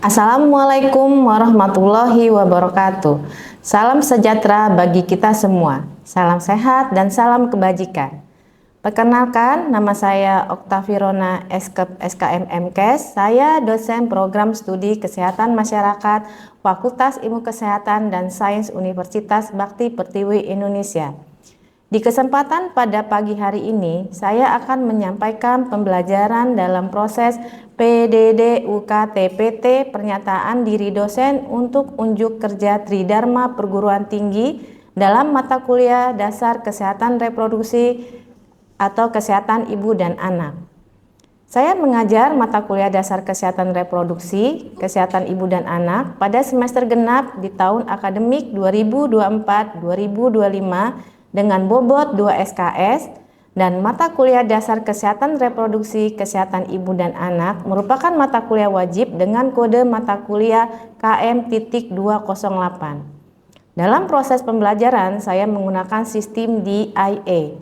Assalamualaikum warahmatullahi wabarakatuh. Salam sejahtera bagi kita semua. Salam sehat dan salam kebajikan. Perkenalkan, nama saya Oktavierona SKM MKes. Saya dosen program studi Kesehatan Masyarakat Fakultas Ilmu Kesehatan dan Sains Universitas Bakti Pertiwi Indonesia. Di kesempatan pada pagi hari ini, saya akan menyampaikan pembelajaran dalam proses PDD UKT-PT Pernyataan Diri Dosen untuk Unjuk Kerja Tridharma Perguruan Tinggi dalam mata kuliah Dasar Kesehatan Reproduksi atau Kesehatan Ibu dan Anak. Saya mengajar mata kuliah Dasar Kesehatan Reproduksi, Kesehatan Ibu dan Anak pada semester genap di tahun akademik 2024-2025 dengan bobot 2 SKS, dan mata kuliah Dasar Kesehatan Reproduksi, Kesehatan Ibu dan Anak merupakan mata kuliah wajib dengan kode mata kuliah KM.208. Dalam proses pembelajaran, saya menggunakan sistem DIA,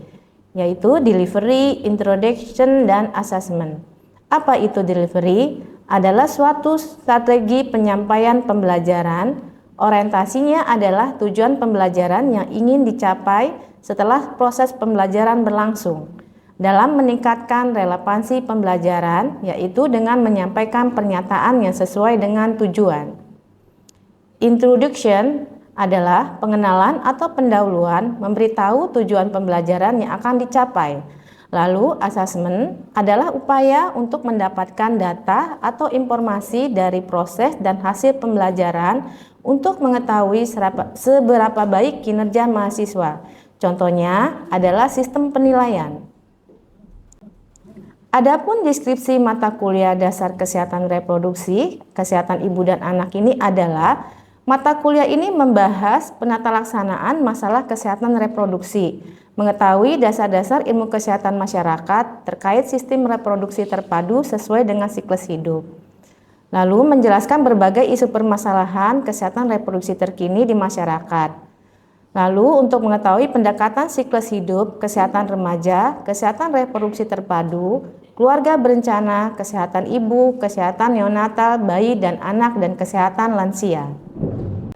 yaitu Delivery, Introduction, dan Assessment. Apa itu delivery? Adalah suatu strategi penyampaian pembelajaran. Orientasinya adalah tujuan pembelajaran yang ingin dicapai setelah proses pembelajaran berlangsung dalam meningkatkan relevansi pembelajaran, yaitu dengan menyampaikan pernyataan yang sesuai dengan tujuan. Introduction adalah pengenalan atau pendahuluan, memberitahu tujuan pembelajaran yang akan dicapai. Lalu assessment adalah upaya untuk mendapatkan data atau informasi dari proses dan hasil pembelajaran untuk mengetahui seberapa baik kinerja mahasiswa. Contohnya adalah sistem penilaian. Adapun deskripsi mata kuliah Dasar Kesehatan Reproduksi, Kesehatan Ibu dan Anak ini adalah mata kuliah ini membahas penatalaksanaan masalah kesehatan reproduksi, mengetahui dasar-dasar ilmu kesehatan masyarakat terkait sistem reproduksi terpadu sesuai dengan siklus hidup. Lalu menjelaskan berbagai isu permasalahan kesehatan reproduksi terkini di masyarakat. Lalu untuk mengetahui pendekatan siklus hidup, kesehatan remaja, kesehatan reproduksi terpadu, keluarga berencana, kesehatan ibu, kesehatan neonatal, bayi dan anak, dan kesehatan lansia.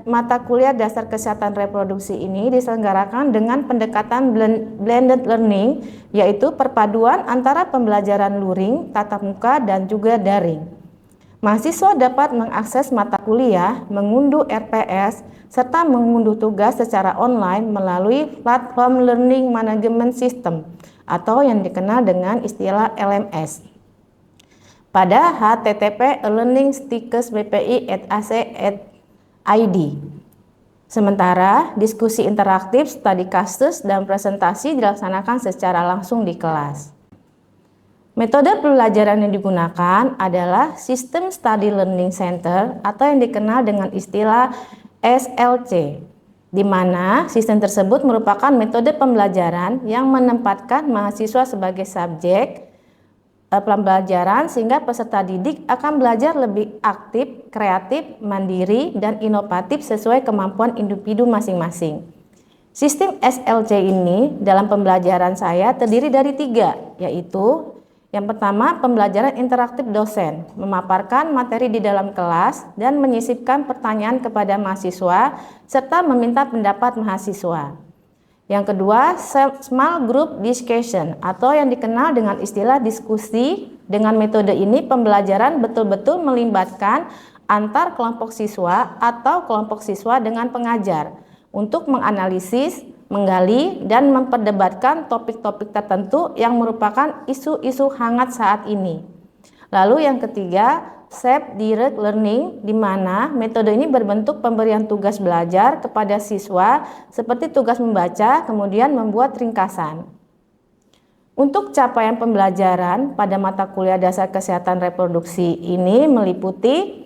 Mata kuliah Dasar Kesehatan Reproduksi ini diselenggarakan dengan pendekatan blended learning, yaitu perpaduan antara pembelajaran luring, tatap muka, dan juga daring. Mahasiswa dapat mengakses mata kuliah, mengunduh RPS, serta mengunduh tugas secara online melalui platform Learning Management System atau yang dikenal dengan istilah LMS pada http://learningstickers.bpi.ac.id. Sementara diskusi interaktif, study kasus, dan presentasi dilaksanakan secara langsung di kelas. Metode pembelajaran yang digunakan adalah System Study Learning Center atau yang dikenal dengan istilah SLC, di mana sistem tersebut merupakan metode pembelajaran yang menempatkan mahasiswa sebagai subjek pembelajaran sehingga peserta didik akan belajar lebih aktif, kreatif, mandiri, dan inovatif sesuai kemampuan individu masing-masing. Sistem SLC ini dalam pembelajaran saya terdiri dari 3, yaitu yang pertama, pembelajaran interaktif dosen, memaparkan materi di dalam kelas dan menyisipkan pertanyaan kepada mahasiswa serta meminta pendapat mahasiswa. Yang kedua, small group discussion atau yang dikenal dengan istilah diskusi. Dengan metode ini, pembelajaran betul-betul melibatkan antar kelompok siswa atau kelompok siswa dengan pengajar untuk menganalisis, menggali, dan memperdebatkan topik-topik tertentu yang merupakan isu-isu hangat saat ini. Lalu yang ketiga, self-direct learning, di mana metode ini berbentuk pemberian tugas belajar kepada siswa seperti tugas membaca, kemudian membuat ringkasan. Untuk capaian pembelajaran pada mata kuliah Dasar Kesehatan Reproduksi ini meliputi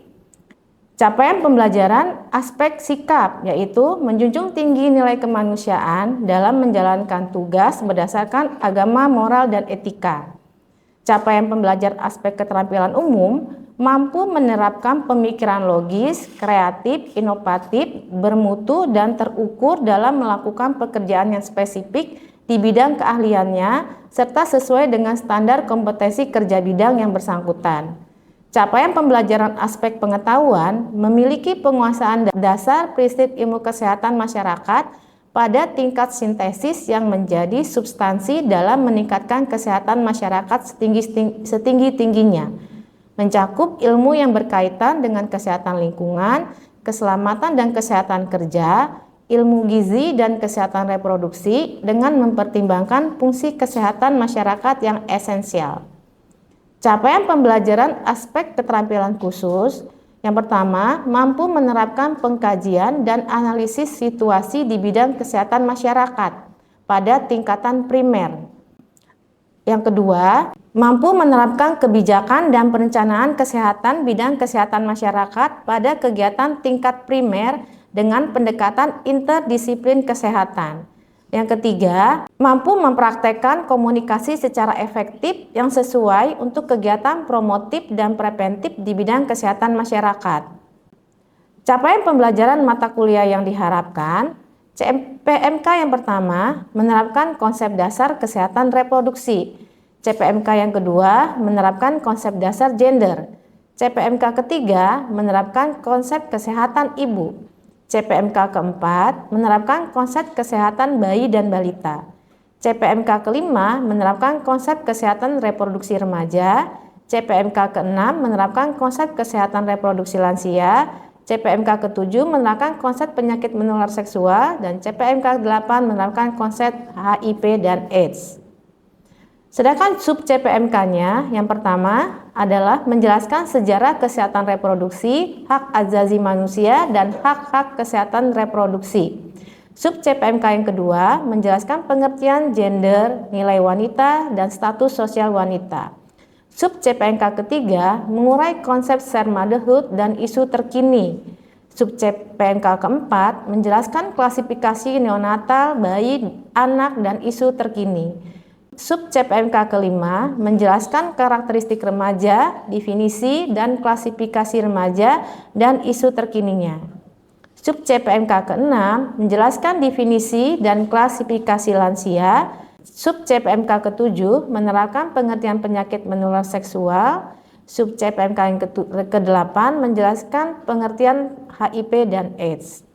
capaian pembelajaran aspek sikap, yaitu menjunjung tinggi nilai kemanusiaan dalam menjalankan tugas berdasarkan agama, moral, dan etika. Capaian pembelajaran aspek keterampilan umum mampu menerapkan pemikiran logis, kreatif, inovatif, bermutu, dan terukur dalam melakukan pekerjaan yang spesifik di bidang keahliannya serta sesuai dengan standar kompetensi kerja bidang yang bersangkutan. Capaian pembelajaran aspek pengetahuan memiliki penguasaan dasar prinsip ilmu kesehatan masyarakat pada tingkat sintesis yang menjadi substansi dalam meningkatkan kesehatan masyarakat setinggi-tingginya, mencakup ilmu yang berkaitan dengan kesehatan lingkungan, keselamatan dan kesehatan kerja, ilmu gizi dan kesehatan reproduksi dengan mempertimbangkan fungsi kesehatan masyarakat yang esensial. Capaian pembelajaran aspek keterampilan khusus, yang pertama, mampu menerapkan pengkajian dan analisis situasi di bidang kesehatan masyarakat pada tingkatan primer. Yang kedua, mampu menerapkan kebijakan dan perencanaan kesehatan bidang kesehatan masyarakat pada kegiatan tingkat primer dengan pendekatan interdisiplin kesehatan. Yang ketiga, mampu mempraktekkan komunikasi secara efektif yang sesuai untuk kegiatan promotif dan preventif di bidang kesehatan masyarakat. Capaian pembelajaran mata kuliah yang diharapkan, CPMK yang pertama menerapkan konsep dasar kesehatan reproduksi. CPMK yang kedua menerapkan konsep dasar gender. CPMK ketiga menerapkan konsep kesehatan ibu. CPMK keempat menerapkan konsep kesehatan bayi dan balita. CPMK kelima menerapkan konsep kesehatan reproduksi remaja. CPMK keenam menerapkan konsep kesehatan reproduksi lansia. CPMK ketujuh menerapkan konsep penyakit menular seksual. Dan CPMK ke-8 menerapkan konsep HIV dan AIDS. Sedangkan sub CPMK-nya yang pertama adalah menjelaskan sejarah kesehatan reproduksi, hak asasi manusia, dan hak-hak kesehatan reproduksi. Sub CPMK yang kedua menjelaskan pengertian gender, nilai wanita, dan status sosial wanita. Sub CPMK ketiga mengurai konsep shared motherhood dan isu terkini. Sub CPMK keempat menjelaskan klasifikasi neonatal, bayi, anak, dan isu terkini. Sub CPMK kelima menjelaskan karakteristik remaja, definisi dan klasifikasi remaja dan isu terkininya. Sub CPMK keenam menjelaskan definisi dan klasifikasi lansia. Sub CPMK ketujuh menerapkan pengertian penyakit menular seksual. Sub CPMK yang ke-8 menjelaskan pengertian HIV dan AIDS.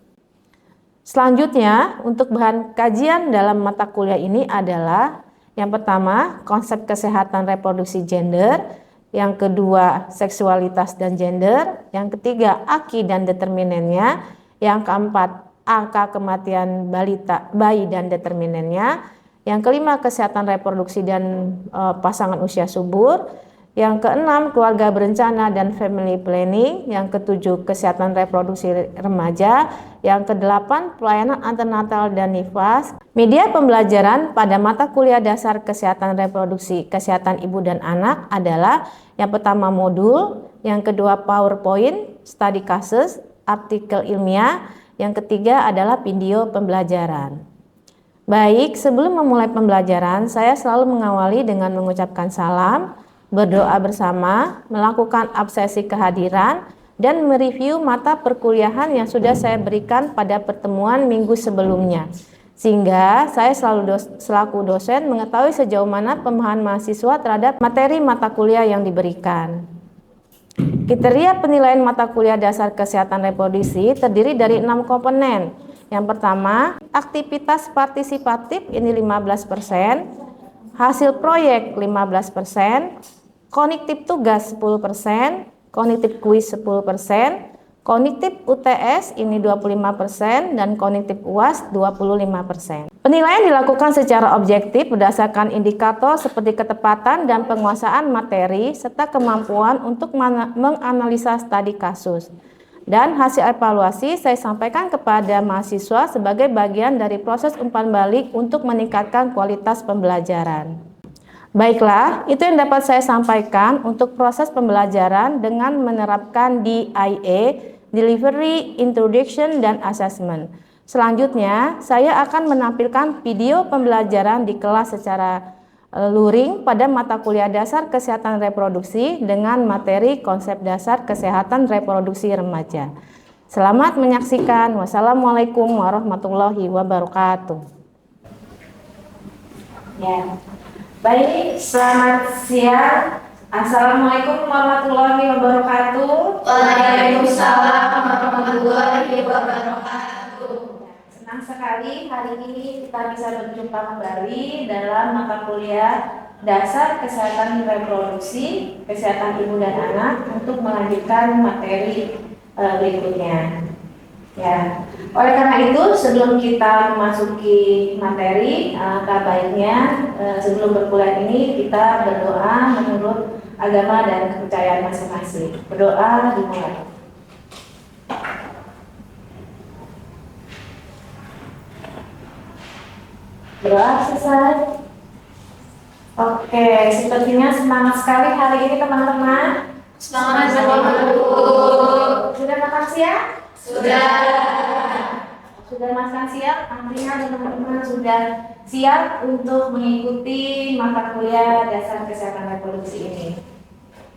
Selanjutnya, untuk bahan kajian dalam mata kuliah ini adalah yang pertama, konsep kesehatan reproduksi gender. Yang kedua, seksualitas dan gender. Yang ketiga, AKI dan determinannya. Yang keempat, angka kematian bayi dan determinannya. Yang kelima, kesehatan reproduksi dan pasangan usia subur. Yang keenam, keluarga berencana dan family planning. Yang ketujuh, kesehatan reproduksi remaja. Yang kedelapan, pelayanan antenatal dan nifas. Media pembelajaran pada mata kuliah dasar kesehatan reproduksi, kesehatan ibu dan anak adalah yang pertama modul, yang kedua PowerPoint, study cases, artikel ilmiah, yang ketiga adalah video pembelajaran. Baik, sebelum memulai pembelajaran, saya selalu mengawali dengan mengucapkan salam, berdoa bersama, melakukan absensi kehadiran, dan mereview mata perkuliahan yang sudah saya berikan pada pertemuan minggu sebelumnya. Sehingga saya selaku dosen mengetahui sejauh mana pemahaman mahasiswa terhadap materi mata kuliah yang diberikan. Kriteria penilaian mata kuliah dasar kesehatan reproduksi terdiri dari 6 komponen. Yang pertama, aktivitas partisipatif ini 15%, hasil proyek 15%, kognitif tugas 10%, kognitif kuis 10%, kognitif UTS ini 25% dan kognitif UAS 25%. Penilaian dilakukan secara objektif berdasarkan indikator seperti ketepatan dan penguasaan materi serta kemampuan untuk menganalisa studi kasus. Dan hasil evaluasi saya sampaikan kepada mahasiswa sebagai bagian dari proses umpan balik untuk meningkatkan kualitas pembelajaran. Baiklah, itu yang dapat saya sampaikan untuk proses pembelajaran dengan menerapkan DIA, Delivery, Introduction, dan Assessment. Selanjutnya, saya akan menampilkan video pembelajaran di kelas secara luring pada mata kuliah dasar kesehatan reproduksi dengan materi konsep dasar kesehatan reproduksi remaja. Selamat menyaksikan. Wassalamualaikum warahmatullahi wabarakatuh. Ya. Baik, selamat siang Assalamualaikum warahmatullahi wabarakatuh. Waalaikumsalam warahmatullahi wabarakatuh. Senang sekali hari ini kita bisa berjumpa kembali dalam mata kuliah Dasar Kesehatan Reproduksi, Kesehatan Ibu dan Anak untuk melanjutkan materi berikutnya. Ya, oleh karena itu sebelum kita memasuki materi, baiknya sebelum berkuliah ini kita berdoa menurut agama dan kepercayaan masing-masing. Berdoa dimulai. Berdoa selesai. Oke, sepertinya semangat sekali hari ini teman-teman. Semangat Bu. Sudah makan siang? Sudah makan siang? Artinya teman-teman sudah siap untuk mengikuti mata kuliah Dasar Kesehatan Reproduksi ini.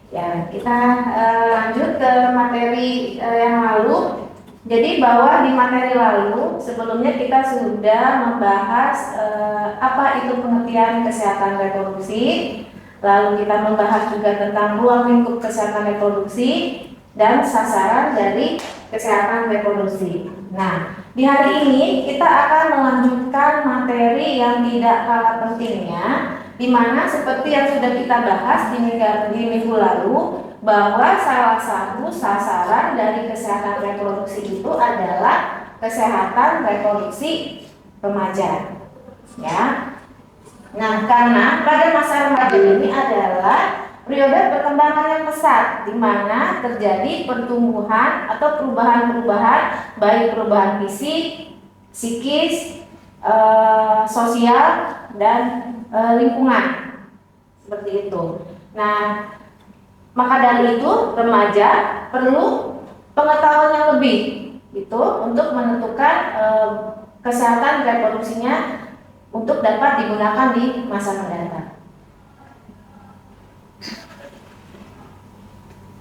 Ya, kita lanjut ke materi yang lalu. Jadi bahwa di materi lalu sebelumnya kita sudah membahas apa itu pengertian kesehatan reproduksi. Lalu kita membahas juga tentang ruang lingkup kesehatan reproduksi dan sasaran dari kesehatan reproduksi. Nah, di hari ini kita akan melanjutkan materi yang tidak kalah pentingnya, di mana seperti yang sudah kita bahas di minggu lalu, bahwa salah satu sasaran dari kesehatan reproduksi itu adalah kesehatan reproduksi remaja. Ya. Nah, karena pada masa remaja ini adalah periode perkembangan yang pesat, di mana terjadi pertumbuhan atau perubahan-perubahan, baik perubahan fisik, psikis, sosial, dan lingkungan, seperti itu. Nah, maka dari itu remaja perlu pengetahuan yang lebih, gitu, untuk menentukan kesehatan reproduksinya untuk dapat digunakan di masa mendatang.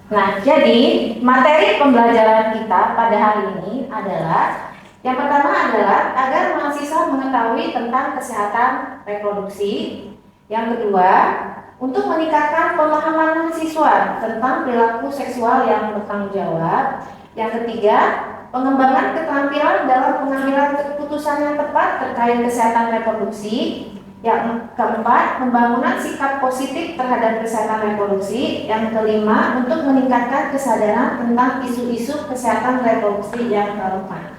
Nah, jadi materi pembelajaran kita pada hari ini adalah yang pertama adalah agar mahasiswa mengetahui tentang kesehatan reproduksi. Yang kedua, untuk meningkatkan pemahaman mahasiswa tentang perilaku seksual yang bertanggung jawab. Yang ketiga, pengembangan keterampilan dalam pengambilan keputusan yang tepat terkait kesehatan reproduksi. Yang keempat, pembangunan sikap positif terhadap kesehatan reproduksi. Yang kelima, untuk meningkatkan kesadaran tentang isu-isu kesehatan reproduksi yang relevan.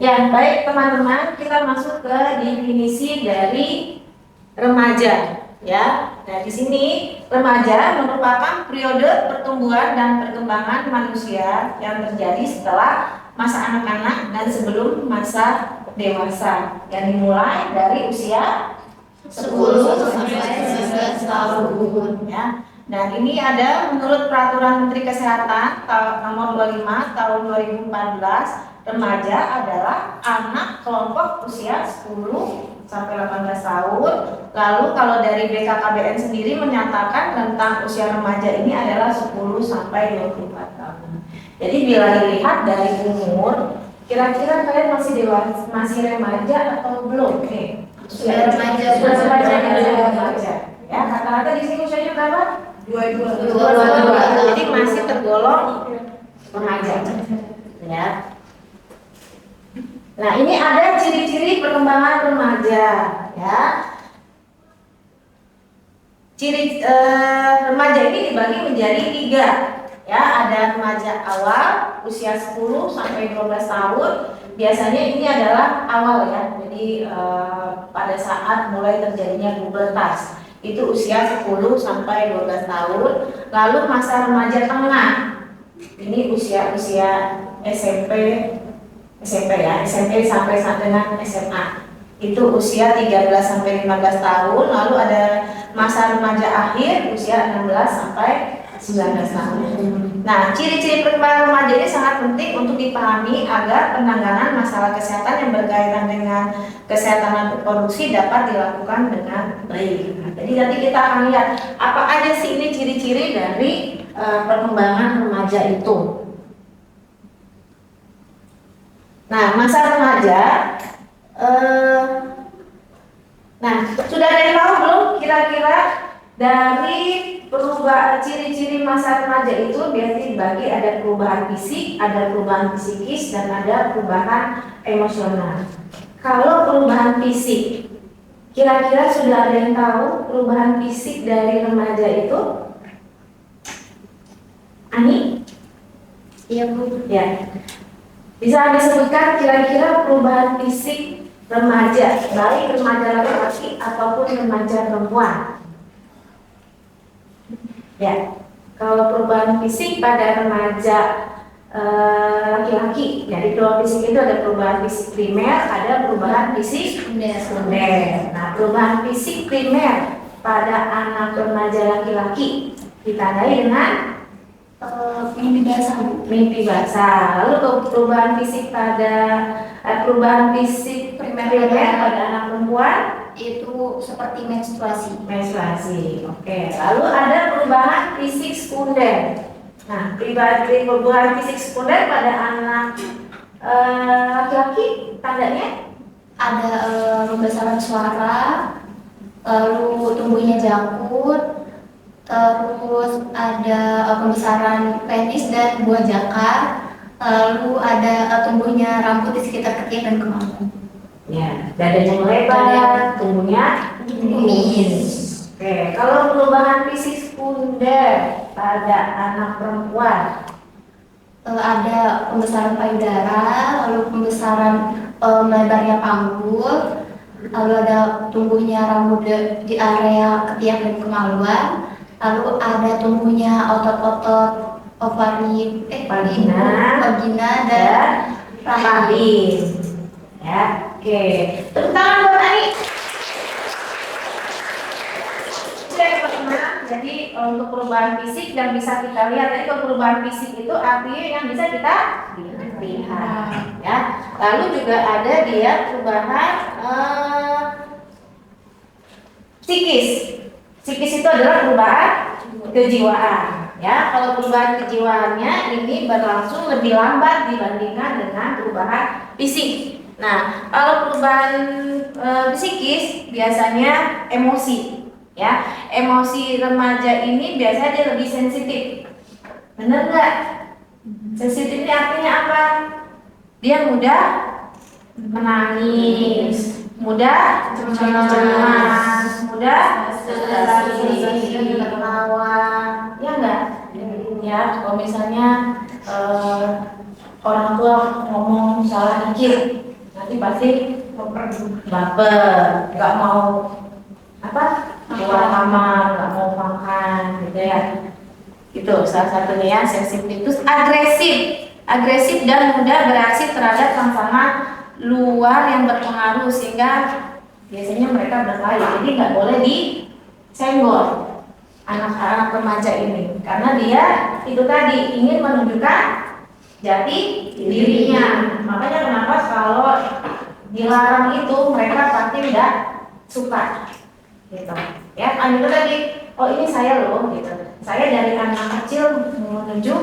Ya, baik teman-teman, kita masuk ke definisi dari remaja. Ya, nah di sini remaja merupakan periode pertumbuhan dan perkembangan manusia yang terjadi setelah masa anak-anak dan sebelum masa dewasa, yang dimulai dari usia 10 sampai 19 tahun. Ya. Dan ini ada menurut Peraturan Menteri Kesehatan nomor 25 tahun 2014, remaja adalah anak kelompok usia 10 sampai 18 tahun. Lalu kalau dari BKKBN sendiri menyatakan tentang usia remaja ini adalah 10 sampai 24 tahun. Jadi bila dilihat dari umur, kira-kira kalian masih remaja atau belum? Nih, Sudah remaja. Ya, kata-kata di sini usianya berapa? 22. Jadi masih tergolong remaja. Ya. Nah, ini ada ciri-ciri perkembangan remaja, ya. Ciri remaja ini dibagi menjadi 3. Ya, ada remaja awal usia 10 sampai 12 tahun. Biasanya ini adalah awal ya. Jadi pada saat mulai terjadinya pubertas, itu usia 10 sampai 12 tahun. Lalu masa remaja tengah. Ini usia-usia SMP ya, SMP sampai dengan SMA. Itu usia 13 sampai 15 tahun. Lalu ada masa remaja akhir usia 16 sampai 19 tahun. Nah, ciri-ciri perkembangan remaja ini sangat penting untuk dipahami agar penanganan masalah kesehatan yang berkaitan dengan kesehatan reproduksi dapat dilakukan dengan baik. Nah, jadi nanti kita akan lihat apa aja sih ini ciri-ciri dari perkembangan remaja itu. Nah, masa remaja, nah sudah ada yang tahu belum kira-kira Dari perubahan ciri-ciri masa remaja itu biasanya dibagi ada perubahan fisik, ada perubahan psikis, dan ada perubahan emosional. Kalau perubahan fisik, kira-kira sudah ada yang tahu perubahan fisik dari remaja itu? Ani? Iya Bu. Ya. Bisa disebutkan kira-kira perubahan fisik remaja, baik remaja laki-laki ataupun remaja perempuan? Ya, kalau perubahan fisik pada remaja laki-laki, jadi perubahan fisik itu ada perubahan fisik primer, ada perubahan fisik sekunder. Nah, perubahan fisik primer pada anak remaja laki-laki ditandai dengan Mimpi basah Bu. mimpi basah. Lalu kalau perubahan fisik primer pada anak perempuan Itu seperti menstruasi. menstruasi. Oke. Lalu ada perubahan fisik sekunder. Nah, perubahan fisik sekunder pada anak laki-laki tandanya Ada pembesaran suara, lalu tumbuhnya jangkut, terus ada pembesaran penis dan buah jakar, lalu ada tumbuhnya rambut di sekitar ketiak dan kemaluan. ya, dadanya melebar, tubuhnya Kumis. Oke, kalau perubahan fisik sekunder pada anak perempuan Ada pembesaran payudara, lalu pembesaran melebarnya panggul, lalu ada tumbuhnya rambut di area ketiak dan kemaluan, lalu ada tumbuhnya otot-otot vagina dan rahim. Ya, oke. Tepuk tangan buat Ani. Oke, teman-teman. Jadi untuk perubahan fisik yang bisa kita lihat, tadi kalau perubahan fisik itu artinya yang bisa kita lihat, ya. Lalu juga ada dia perubahan psikis. Psikis itu adalah perubahan kejiwaan, ya. Kalau perubahan kejiwaannya ini berlangsung lebih lambat dibandingkan dengan perubahan fisik. Nah, kalau perubahan psikis biasanya emosi, ya. Emosi remaja ini biasanya dia lebih sensitif. Bener nggak? Sensitif ini artinya apa? Dia mudah menangis, mudah cemas, mudah tertawa, ya enggak? Ya, kalau misalnya orang tua ngomong salah dikit, nanti pasti baper, nggak mau keluar kamar, nggak mau makan, gitu ya. Itu salah satunya ya, sensitif. Terus agresif dan mudah bereaksi terhadap rangsangan luar yang berpengaruh, sehingga biasanya mereka berkelahi. Jadi nggak boleh disenggol anak-anak remaja ini, karena dia itu tadi ingin menunjukkan jati dirinya. Makanya kenapa kalau dilarang itu mereka pasti tidak suka, gitu. Ya, itu tadi. Oh, ini saya loh, gitu. Saya dari anak kecil menuju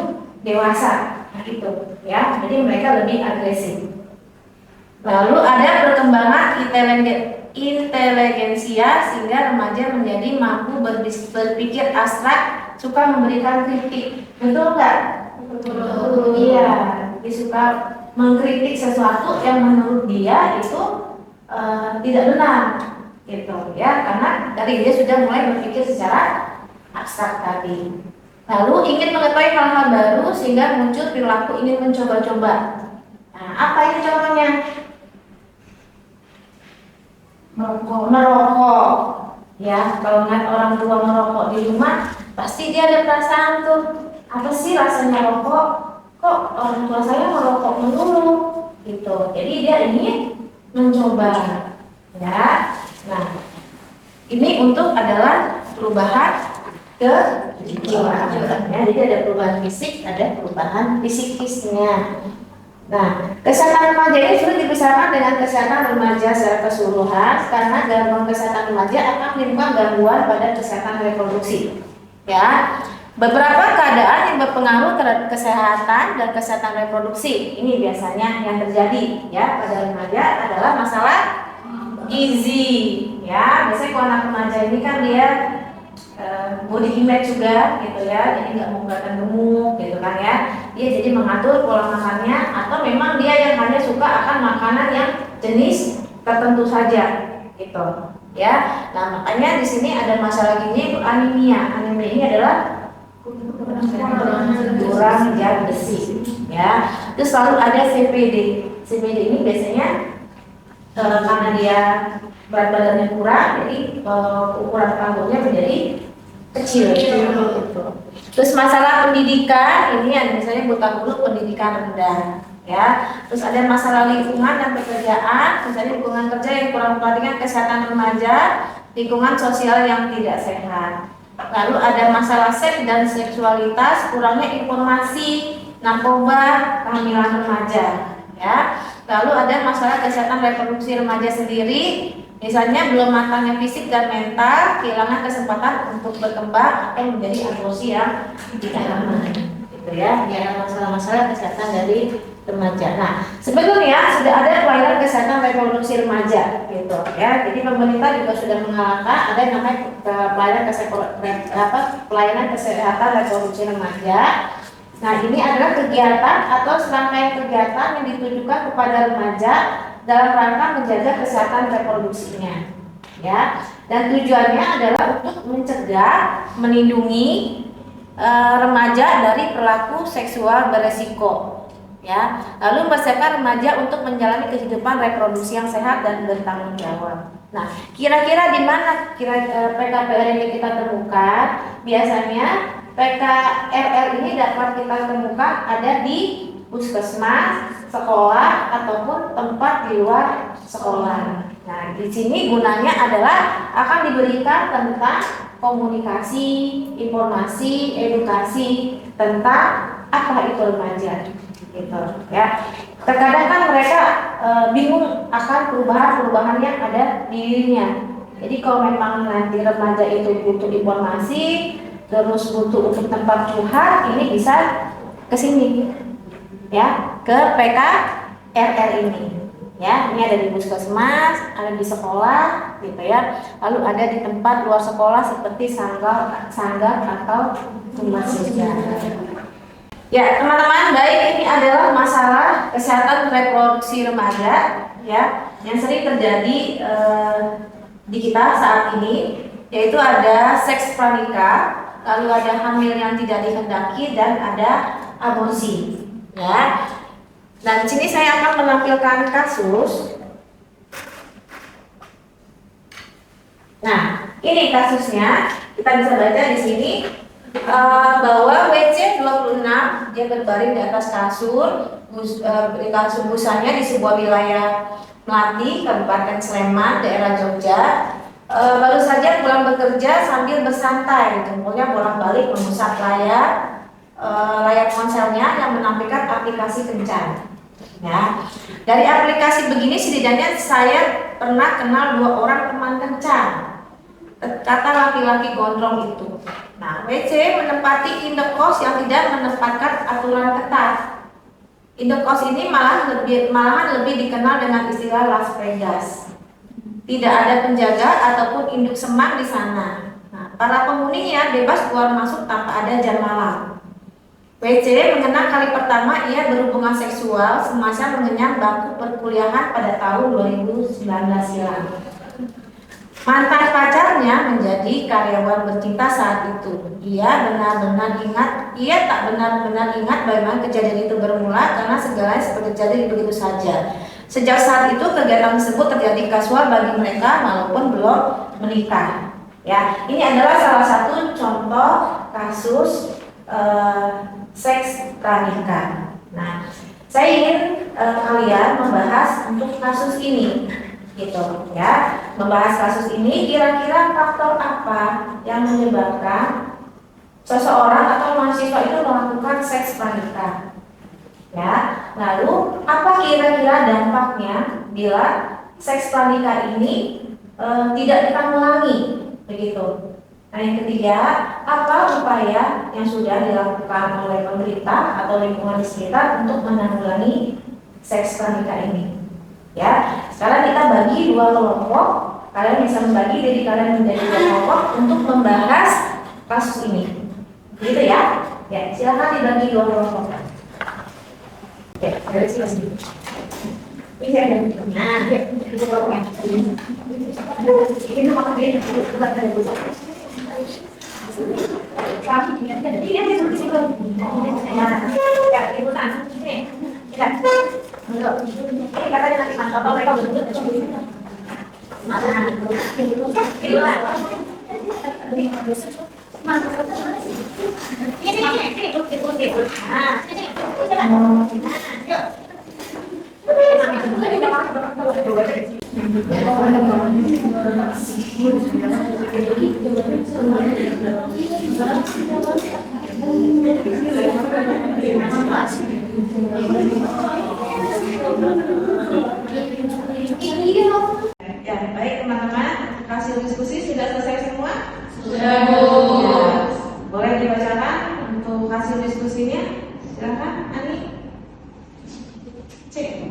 dewasa, gitu. Ya, jadi mereka lebih agresif. Lalu ada perkembangan inteligensia sehingga remaja menjadi mampu berpikir abstrak, suka memberikan kritik. Betul nggak? Betul. Iya, dia suka mengkritik sesuatu yang menurut dia itu tidak benar, gitu ya, karena dari dia sudah mulai berpikir secara abstrak tadi. Lalu ingin mengetahui hal-hal baru sehingga muncul perilaku ingin mencoba-coba. Nah, apa ini contohnya? Merokok, ya. Kalau ngeliat orang tua merokok di rumah, pasti dia ada perasaan tuh, apa sih rasanya rokok? Kok orang tua saya merokok melulu, gitu. Jadi dia ingin mencoba, ya. Nah, ini untuk adalah perubahan kejiwaan. Ya, jadi ada perubahan fisik, ada perubahan psikisnya. Nah, kesehatan remaja ini sudah dipisahkan dengan kesehatan remaja secara keseluruhan, karena gangguan kesehatan remaja akan menimbulkan gangguan pada kesehatan reproduksi. Ya, beberapa keadaan yang berpengaruh terhadap kesehatan dan kesehatan reproduksi ini biasanya yang terjadi ya pada remaja adalah masalah gizi. Ya, biasanya kalau anak remaja ini kan dia body image juga gitu ya, jadi nggak mau kelihatan gemuk gitu kan ya. Dia jadi mengatur pola makannya, atau memang dia yang hanya suka akan makanan yang jenis tertentu saja gitu ya. Nah makanya di sini ada masalah gini, anemia. Anemia ini adalah kurang zat besi ya. Terus selalu ada CPD. CPD ini biasanya karena dia berat badannya kurang, jadi ukuran kandungnya menjadi kecil gitu. Terus masalah pendidikan ini ada misalnya buta huruf, pendidikan rendah ya. Terus ada masalah lingkungan dan pekerjaan, misalnya lingkungan kerja yang kurang memperhatikan kesehatan remaja, lingkungan sosial yang tidak sehat. Lalu ada masalah seks dan seksualitas, kurangnya informasi, narkoba, kehamilan remaja ya. Lalu ada masalah kesehatan reproduksi remaja sendiri, misalnya belum matangnya fisik dan mental, kehilangan kesempatan untuk berkembang atau menjadi aborsi yang tidak aman gitu ya. Ini ada masalah-masalah kesehatan dari remaja. Nah, sebetulnya sudah ada pelayanan kesehatan reproduksi remaja gitu ya. Jadi pemerintah juga sudah mengalahkan ada yang namanya pelayanan kesehatan reproduksi remaja. Nah, ini adalah kegiatan atau serangkaian kegiatan yang ditujukan kepada remaja dalam rangka menjaga kesehatan reproduksinya ya. Dan tujuannya adalah untuk mencegah, melindungi remaja dari perilaku seksual beresiko ya. Lalu mempersiapkan remaja untuk menjalani kehidupan reproduksi yang sehat dan bertanggung jawab. Nah, kira-kira di mana PKPR ini kita temukan? Biasanya PKRR ini dapat kita temukan ada di puskesmas, sekolah, ataupun tempat di luar sekolah. Nah, di sini gunanya adalah akan diberikan tentang komunikasi, informasi, edukasi tentang apa itu remaja, gitu ya. Terkadang kan mereka bingung akan perubahan-perubahan yang ada di dirinya. Jadi kalau memang nanti remaja itu butuh informasi, terus butuh untuk tempat curhat, ini bisa ke sini ya, ke PKRR ini ya. Ini ada di puskesmas, ada di sekolah gitu ya. Lalu ada di tempat luar sekolah seperti sanggar atau rumah sejarah. Ya teman-teman, baik, ini adalah masalah kesehatan reproduksi remaja ya, yang sering terjadi di kita saat ini, yaitu ada seks pranikah, lalu ada hamil yang tidak dikehendaki, dan ada aborsi ya. Dan di sini saya akan menampilkan kasus. Nah, ini kasusnya, kita bisa baca di sini bahwa WC 26 dia berbaring di atas kasur, kasur busanya di sebuah wilayah Melati, Kabupaten Sleman, daerah Jogja. Baru saja pulang bekerja sambil bersantai, jempolnya bolak-balik mengusap layar ponselnya yang menampilkan aplikasi kencan. Ya, dari aplikasi begini setidaknya saya pernah kenal 2 orang teman kencan, kata laki-laki gondrong itu. Nah, WC menempati indekos yang tidak menempatkan aturan ketat. Indekos ini malahan lebih dikenal dengan istilah Las Vegas. Tidak ada penjaga ataupun induk semang di sana. Nah, para penghuninya bebas keluar masuk tanpa ada jam malam. WC mengenang kali pertama ia berhubungan seksual semasa mengenyam bangku perkuliahan pada tahun 2019 silam. Mantan pacarnya menjadi karyawan bercinta saat itu. Ia tak benar-benar ingat bagaimana kejadian itu bermula karena segalanya seperti terjadi begitu saja. Sejak saat itu kegiatan tersebut terjadi kasual bagi mereka walaupun belum menikah. Ya, ini adalah salah satu contoh kasus seks pranikah. Nah, saya ingin kalian membahas untuk kasus ini, gitu ya. Membahas kasus ini, kira-kira faktor apa yang menyebabkan seseorang atau mahasiswa itu melakukan seks pranikah? Ya, lalu apa kira-kira dampaknya bila seks pranikah ini tidak ditanggulangi, begitu? Nah, yang ketiga, apa upaya yang sudah dilakukan oleh pemerintah atau lingkungan di sekitar untuk menanggulangi seks pranikah ini? Ya, sekarang kita bagi 2 kelompok. Kalian bisa membagi diri kalian menjadi 2 kelompok untuk membahas kasus ini. Begitu ya? Ya, silakan dibagi dua kelompok. Oke, dari sini. Ini ada. Nah, itu kelompoknya. Ini makan dia bukan dari pusat. Kami ingat ada. Ini ada di situ. Ya, ibu tangan. Ini. Ya. Ini katanya nanti mantap mereka betul. Nah, ini lah. Ya, baik teman-teman, hasil diskusi sudah selesai semua? Sudah, Bu. Ya, boleh dibacakan untuk hasil diskusinya? Silakan, Ani. Cek.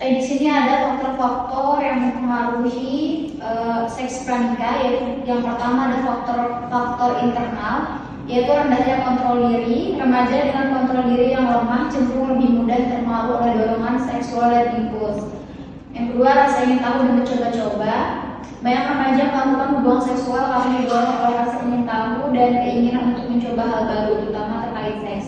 Di sini ada faktor-faktor yang mempengaruhi seks pranikah, yaitu yang pertama ada faktor internal, yaitu rendahnya kontrol diri. Remaja dengan kontrol diri yang lemah cenderung lebih mudah terpengaruh oleh dorongan seksual dan impuls. Yang kedua, rasa ingin tahu dan mencoba-coba. Banyak remaja melakukan hubungan seksual karena didorong oleh rasa ingin tahu dan keinginan untuk mencoba hal baru, terutama terkait seks.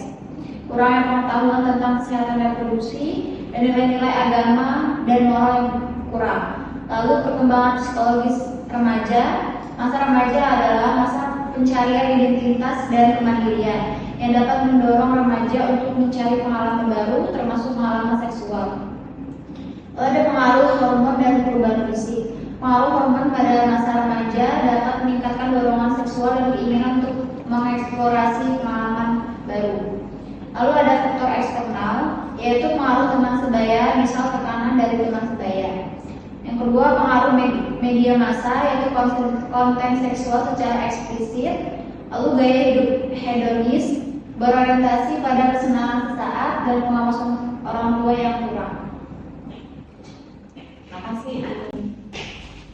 Kurangnya pengetahuan tentang kesehatan reproduksi dan nilai-nilai agama dan moral yang kurang. Lalu perkembangan psikologis remaja. Masa remaja adalah masa pencarian identitas dan kemandirian yang dapat mendorong remaja untuk mencari pengalaman baru, termasuk pengalaman seksual. Lalu ada pengaruh hormon dan perubahan fisik. Pengaruh hormon pada masa remaja dapat meningkatkan dorongan seksual dan keinginan untuk mengeksplorasi pengalaman baru. Lalu ada faktor eksternal, yaitu pengaruh teman sebaya, misal tekanan dari teman sebaya. Yang kedua, pengaruh media massa, yaitu konten seksual secara eksplisit. Lalu gaya hidup hedonis, berorientasi pada kesenangan sesaat dan pengawasan orang tua yang kurang. Terima kasih, Ani.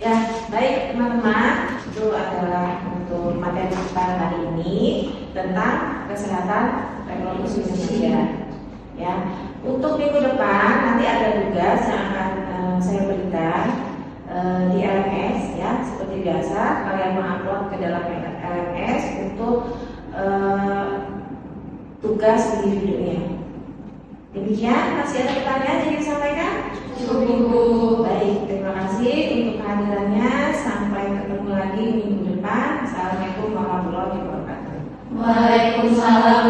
Ya, baik teman-teman, itu adalah untuk materi kita hari ini tentang kesehatan reproduksi manusia. Ya, untuk minggu depan nanti ada tugas yang akan saya berikan di LMS, ya, seperti biasa kalian mengupload ke dalam LMS untuk tugas individunya. Demikian, masih ada pertanyaan yang disampaikan? Cukup. Baik, terima kasih untuk kehadirannya. Sampai ketemu lagi minggu depan. Assalamualaikum warahmatullahi wabarakatuh. Waalaikumsalam